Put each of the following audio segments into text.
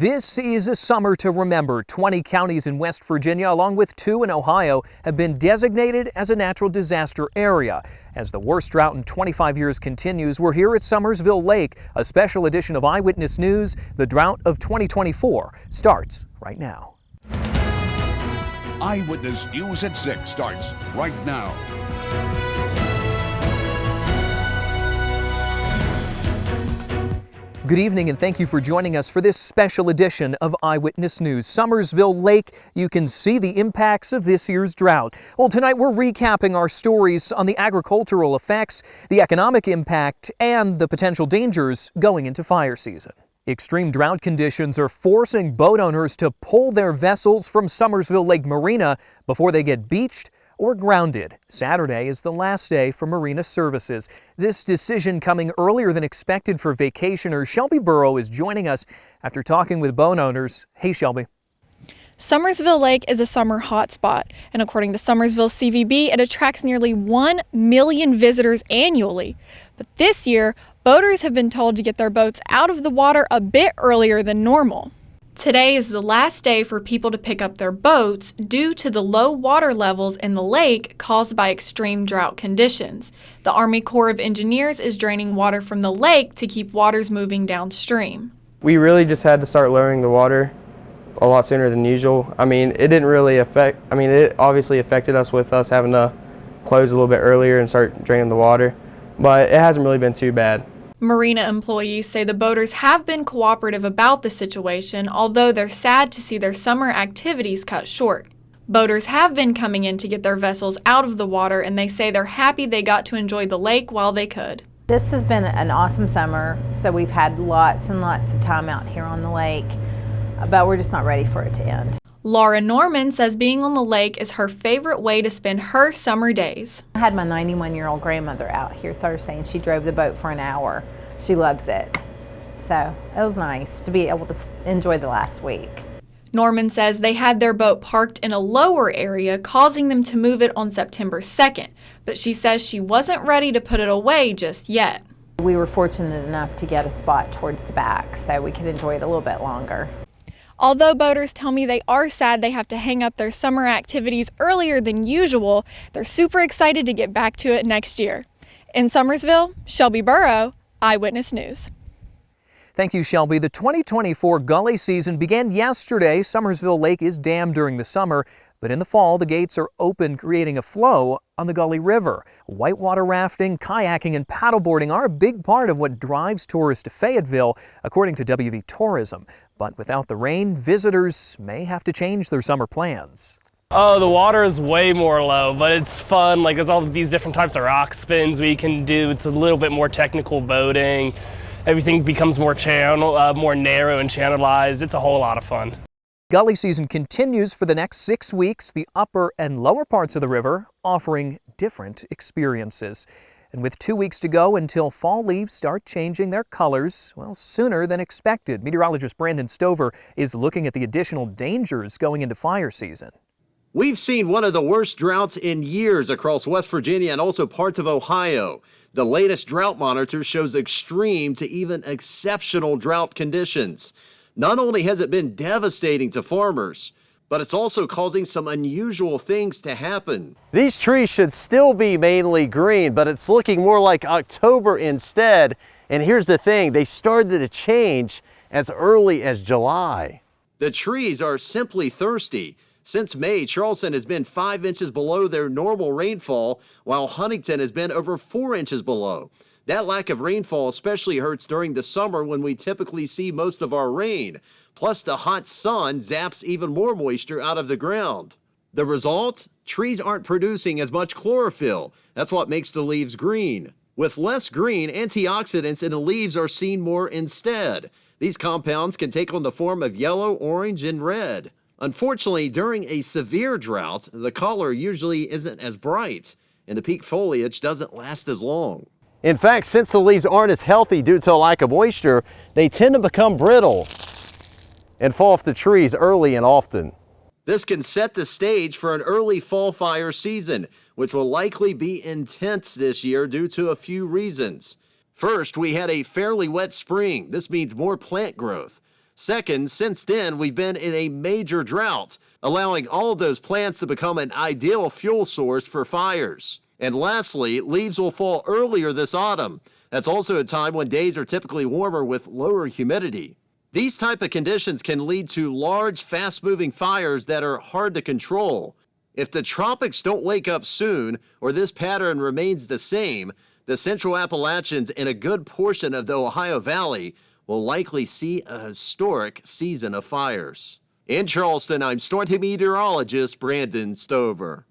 This is a summer to remember. 20 counties in West Virginia, along with 2 in Ohio, have been designated as a natural disaster area. As the worst drought in 25 years continues, we're here at Summersville Lake. A special edition of Eyewitness News, the Drought of 2024, starts right now. Eyewitness News at 6 starts right now. Good evening and thank you for joining us for this special edition of Eyewitness News. Summersville Lake, you can see the impacts of this year's drought. Well, tonight we're recapping our stories on the agricultural effects, the economic impact, and the potential dangers going into fire season. Extreme drought conditions are forcing boat owners to pull their vessels from Summersville Lake Marina before they get beached or grounded. Saturday is the last day for marina services. This decision coming earlier than expected for vacationers. Shelby Burrow is joining us after talking with boat owners. Hey, Shelby. Summersville Lake is a summer hotspot, and according to Summersville CVB, it attracts nearly 1 million visitors annually. But this year, boaters have been told to get their boats out of the water a bit earlier than normal. Today is the last day for people to pick up their boats due to the low water levels in the lake caused by extreme drought conditions. The Army Corps of Engineers is draining water from the lake to keep waters moving downstream. We really just had to start lowering the water a lot sooner than usual. It didn't really it obviously affected us with us having to close a little bit earlier and start draining the water, but it hasn't really been too bad. Marina employees say the boaters have been cooperative about the situation, although they're sad to see their summer activities cut short. Boaters have been coming in to get their vessels out of the water, and they say they're happy they got to enjoy the lake while they could. This has been an awesome summer, so we've had lots and lots of time out here on the lake, but we're just not ready for it to end. Laura Norman says being on the lake is her favorite way to spend her summer days. I had my 91-year-old grandmother out here Thursday, and she drove the boat for an hour. She loves it. So it was nice to be able to enjoy the last week. Norman says they had their boat parked in a lower area, causing them to move it on September 2nd, but she says she wasn't ready to put it away just yet. We were fortunate enough to get a spot towards the back so we could enjoy it a little bit longer. Although boaters tell me they are sad they have to hang up their summer activities earlier than usual, they're super excited to get back to it next year. In Summersville, Shelby Burrow, Eyewitness News. Thank you, Shelby. The 2024 gully season began yesterday. Summersville Lake is dammed during the summer, but in the fall, the gates are open, creating a flow on the Gully River. Whitewater rafting, kayaking, and paddleboarding are a big part of what drives tourists to Fayetteville, according to W.Va Tourism. But without the rain, visitors may have to change their summer plans. Oh, the water is way more low, but it's fun. There's all these different types of rock spins we can do. It's a little bit more technical boating. Everything becomes more narrow and channelized. It's a whole lot of fun. Gully season continues for the next 6 weeks, the upper and lower parts of the river offering different experiences. And with 2 weeks to go until fall leaves start changing their colors, sooner than expected, meteorologist Brandon Stover is looking at the additional dangers going into fire season. We've seen one of the worst droughts in years across West Virginia and also parts of Ohio. The latest drought monitor shows extreme to even exceptional drought conditions. Not only has it been devastating to farmers, but it's also causing some unusual things to happen. These trees should still be mainly green, but it's looking more like October instead. And here's the thing, they started to change as early as July. The trees are simply thirsty. Since May, Charleston has been 5 inches below their normal rainfall, while Huntington has been over 4 inches below. That lack of rainfall especially hurts during the summer when we typically see most of our rain. Plus, the hot sun zaps even more moisture out of the ground. The result? Trees aren't producing as much chlorophyll. That's what makes the leaves green. With less green, antioxidants in the leaves are seen more instead. These compounds can take on the form of yellow, orange, and red. Unfortunately, during a severe drought, the color usually isn't as bright, and the peak foliage doesn't last as long. In fact, since the leaves aren't as healthy due to a lack of moisture, they tend to become brittle and fall off the trees early and often. This can set the stage for an early fall fire season, which will likely be intense this year due to a few reasons. First, we had a fairly wet spring. This means more plant growth. Second, since then, we've been in a major drought, allowing all those plants to become an ideal fuel source for fires. And lastly, leaves will fall earlier this autumn. That's also a time when days are typically warmer with lower humidity. These type of conditions can lead to large, fast-moving fires that are hard to control. If the tropics don't wake up soon, or this pattern remains the same, the Central Appalachians and a good portion of the Ohio Valley will likely see a historic season of fires. In Charleston, I'm storm meteorologist Brandon Stover.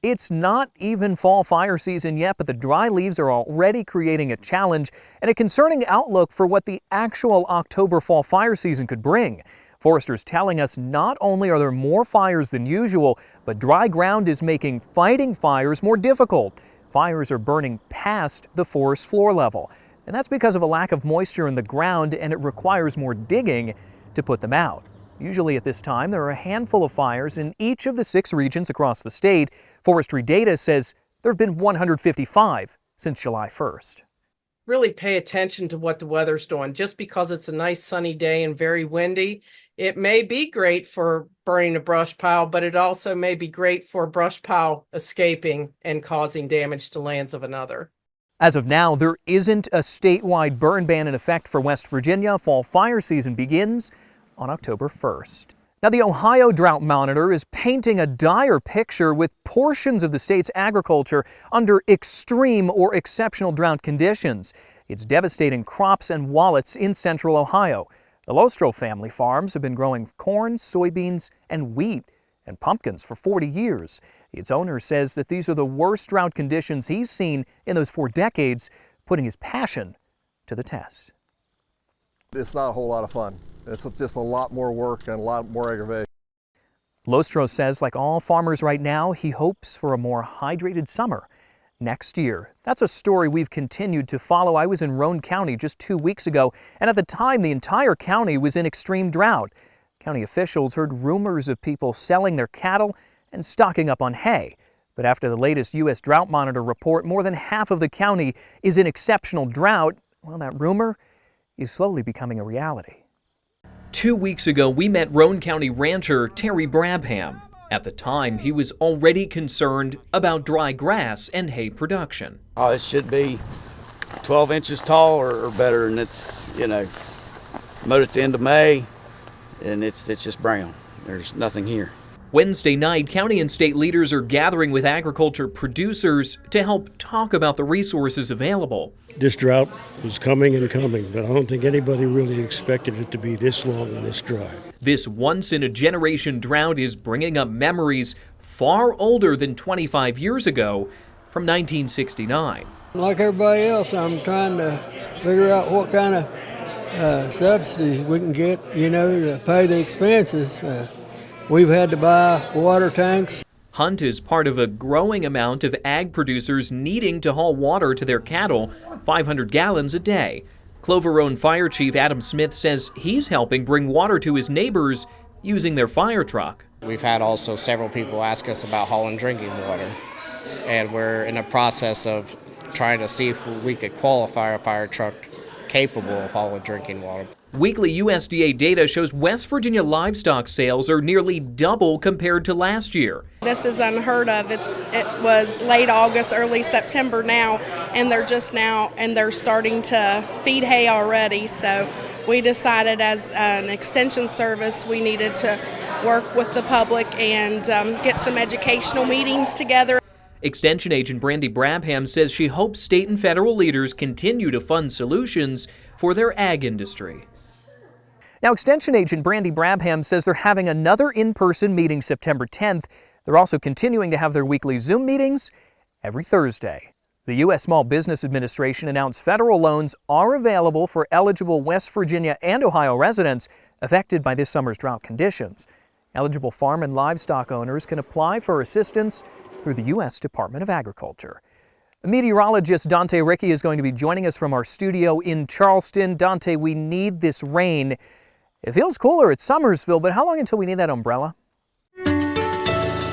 It's not even fall fire season yet, but the dry leaves are already creating a challenge and a concerning outlook for what the actual October fall fire season could bring. Foresters telling us not only are there more fires than usual, but dry ground is making fighting fires more difficult. Fires are burning past the forest floor level, and that's because of a lack of moisture in the ground, and it requires more digging to put them out. Usually at this time, there are a handful of fires in each of the 6 regions across the state. Forestry data says there have been 155 since July 1st. Really pay attention to what the weather's doing. Just because it's a nice sunny day and very windy, it may be great for burning a brush pile, but it also may be great for a brush pile escaping and causing damage to lands of another. As of now, there isn't a statewide burn ban in effect for West Virginia. Fall fire season begins on October 1st. Now, the Ohio Drought Monitor is painting a dire picture with portions of the state's agriculture under extreme or exceptional drought conditions. It's devastating crops and wallets in central Ohio. The Lostro family farms have been growing corn, soybeans, and wheat and pumpkins for 40 years. Its owner says that these are the worst drought conditions he's seen in those 4 decades, putting his passion to the test. It's not a whole lot of fun. It's just a lot more work and a lot more aggravation. Lostro says, like all farmers right now, he hopes for a more hydrated summer next year. That's a story we've continued to follow. I was in Roane County just 2 weeks ago, and at the time, the entire county was in extreme drought. County officials heard rumors of people selling their cattle and stocking up on hay. But after the latest U.S. Drought Monitor report, more than half of the county is in exceptional drought. Well, that rumor is slowly becoming a reality. 2 weeks ago, we met Roane County rancher Terry Brabham. At the time, he was already concerned about dry grass and hay production. Oh, it should be 12 inches tall or better, and it's, mowed at the end of May, and it's just brown. There's nothing here. Wednesday night, county and state leaders are gathering with agriculture producers to help talk about the resources available. This drought was coming and coming, but I don't think anybody really expected it to be this long and this dry. This once-in-a-generation drought is bringing up memories far older than 25 years ago from 1969. Like everybody else, I'm trying to figure out what kind of subsidies we can get, to pay the expenses. We've had to buy water tanks. Hunt is part of a growing amount of ag producers needing to haul water to their cattle, 500 gallons a day. Clover Roane Fire Chief Adam Smith says he's helping bring water to his neighbors using their fire truck. We've had also several people ask us about hauling drinking water, and we're in a process of trying to see if we could qualify a fire truck capable of hauling drinking water. Weekly USDA data shows West Virginia livestock sales are nearly double compared to last year. This is unheard of. It was late August, early September now, and they're starting to feed hay already. So we decided as an extension service we needed to work with the public and get some educational meetings together. Extension agent Brandy Brabham says she hopes state and federal leaders continue to fund solutions for their ag industry. Now, Extension agent Brandy Brabham says they're having another in-person meeting September 10th. They're also continuing to have their weekly Zoom meetings every Thursday. The U.S. Small Business Administration announced federal loans are available for eligible West Virginia and Ohio residents affected by this summer's drought conditions. Eligible farm and livestock owners can apply for assistance through the U.S. Department of Agriculture. Meteorologist Dante Ricky is going to be joining us from our studio in Charleston. Dante, we need this rain. It feels cooler at Summersville, but how long until we need that umbrella?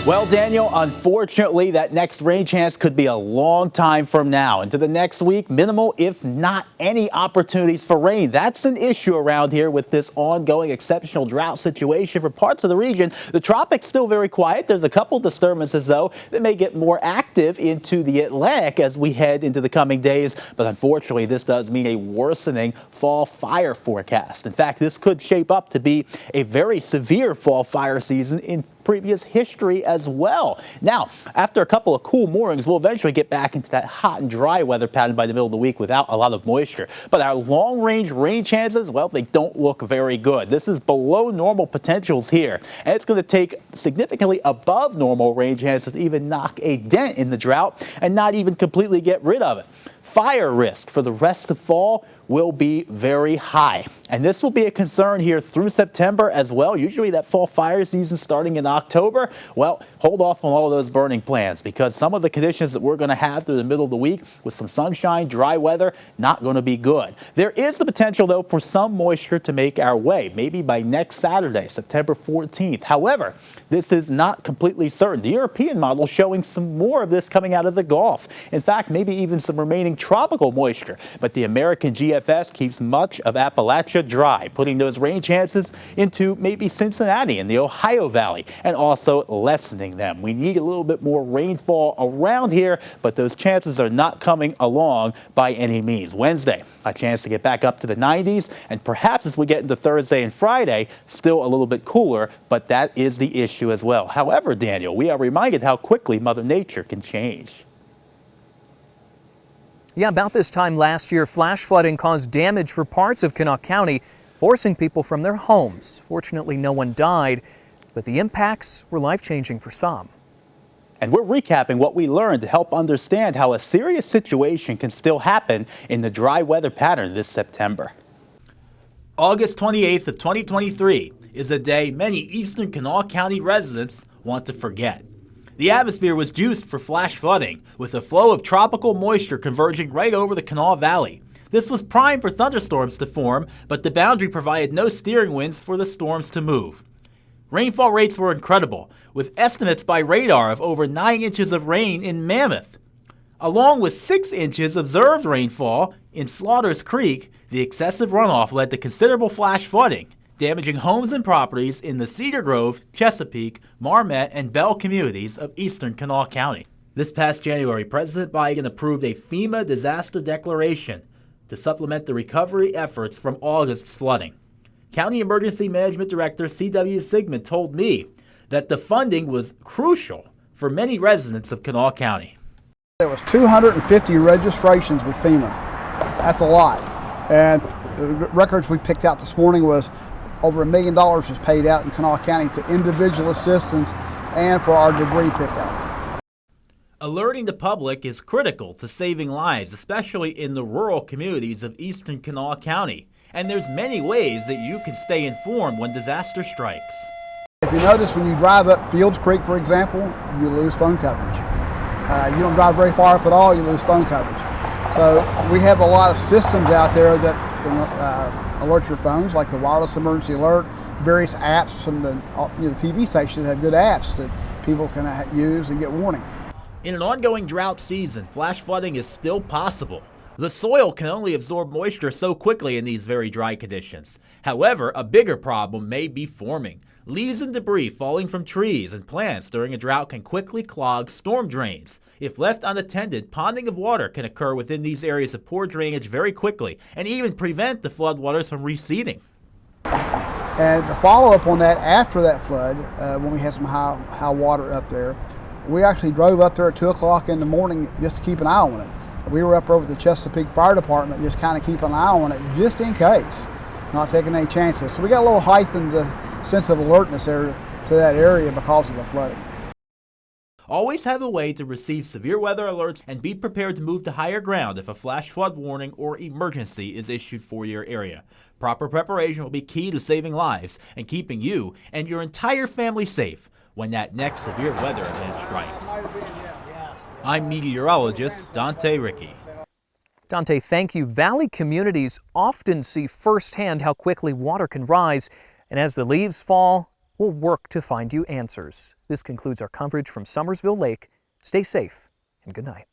Well, Daniel, unfortunately, that next rain chance could be a long time from now. Into the next week, minimal, if not any opportunities for rain. That's an issue around here with this ongoing exceptional drought situation for parts of the region. The tropics still very quiet. There's a couple disturbances, though, that may get more active into the Atlantic as we head into the coming days. But unfortunately, this does mean a worsening fall fire forecast. In fact, this could shape up to be a very severe fall fire season in previous history as well. Now, after a couple of cool mornings, we'll eventually get back into that hot and dry weather pattern by the middle of the week without a lot of moisture. But our long-range rain chances, well, they don't look very good. This is below normal potentials here, and it's going to take significantly above normal rain chances to even knock a dent in the drought and not even completely get rid of it. Fire risk for the rest of fall will be very high. And this will be a concern here through September as well. Usually that fall fire season starting in October. Well, hold off on all of those burning plans because some of the conditions that we're going to have through the middle of the week with some sunshine, dry weather, not going to be good. There is the potential, though, for some moisture to make our way, maybe by next Saturday, September 14th. However, this is not completely certain. The European model showing some more of this coming out of the Gulf. In fact, maybe even some remaining tropical moisture. But the American GFS keeps much of Appalachia dry, putting those rain chances into maybe Cincinnati and the Ohio Valley and also lessening them. We need a little bit more rainfall around here, but those chances are not coming along by any means. Wednesday, a chance to get back up to the 90s, and perhaps as we get into Thursday and Friday, still a little bit cooler, but that is the issue as well. However, Daniel, we are reminded how quickly Mother Nature can change. Yeah, about this time last year, flash flooding caused damage for parts of Kanawha County, forcing people from their homes. Fortunately, no one died, but the impacts were life-changing for some. And we're recapping what we learned to help understand how a serious situation can still happen in the dry weather pattern this September. August 28th of 2023 is a day many eastern Kanawha County residents want to forget. The atmosphere was juiced for flash flooding, with a flow of tropical moisture converging right over the Kanawha Valley. This was primed for thunderstorms to form, but the boundary provided no steering winds for the storms to move. Rainfall rates were incredible, with estimates by radar of over 9 inches of rain in Mammoth. Along with 6 inches observed rainfall in Slaughters Creek, the excessive runoff led to considerable flash flooding, damaging homes and properties in the Cedar Grove, Chesapeake, Marmet, and Bell communities of eastern Kanawha County. This past January, President Biden approved a FEMA disaster declaration to supplement the recovery efforts from August's flooding. County Emergency Management Director C.W. Sigmund told me that the funding was crucial for many residents of Kanawha County. There was 250 registrations with FEMA. That's a lot. And the records we picked out this morning was over $1 million was paid out in Kanawha County to individual assistance and for our debris pickup. Alerting the public is critical to saving lives, especially in the rural communities of eastern Kanawha County. And there's many ways that you can stay informed when disaster strikes. If you notice, when you drive up Fields Creek, for example, you lose phone coverage. You don't drive very far up at all, you lose phone coverage. So we have a lot of systems out there that can alert your phones, like the wireless emergency alert, various apps from the TV stations have good apps that people can use and get warning. In an ongoing drought season, flash flooding is still possible. The soil can only absorb moisture so quickly in these very dry conditions. However, a bigger problem may be forming. Leaves and debris falling from trees and plants during a drought can quickly clog storm drains. If left unattended, ponding of water can occur within these areas of poor drainage very quickly and even prevent the floodwaters from receding. And the follow-up on that, after that flood, when we had some high water up there, we actually drove up there at 2 o'clock in the morning just to keep an eye on it. We were up there with the Chesapeake Fire Department just kind of keeping an eye on it just in case, not taking any chances. So we got a little heightened sense of alertness there to that area because of the flooding. Always have a way to receive severe weather alerts and be prepared to move to higher ground if a flash flood warning or emergency is issued for your area. Proper preparation will be key to saving lives and keeping you and your entire family safe when that next severe weather event strikes. I'm meteorologist Dante Ricky. Dante, thank you. Valley communities often see firsthand how quickly water can rise, and as the leaves fall, We'll work to find you answers. This concludes our coverage from Summersville Lake. Stay safe and good night.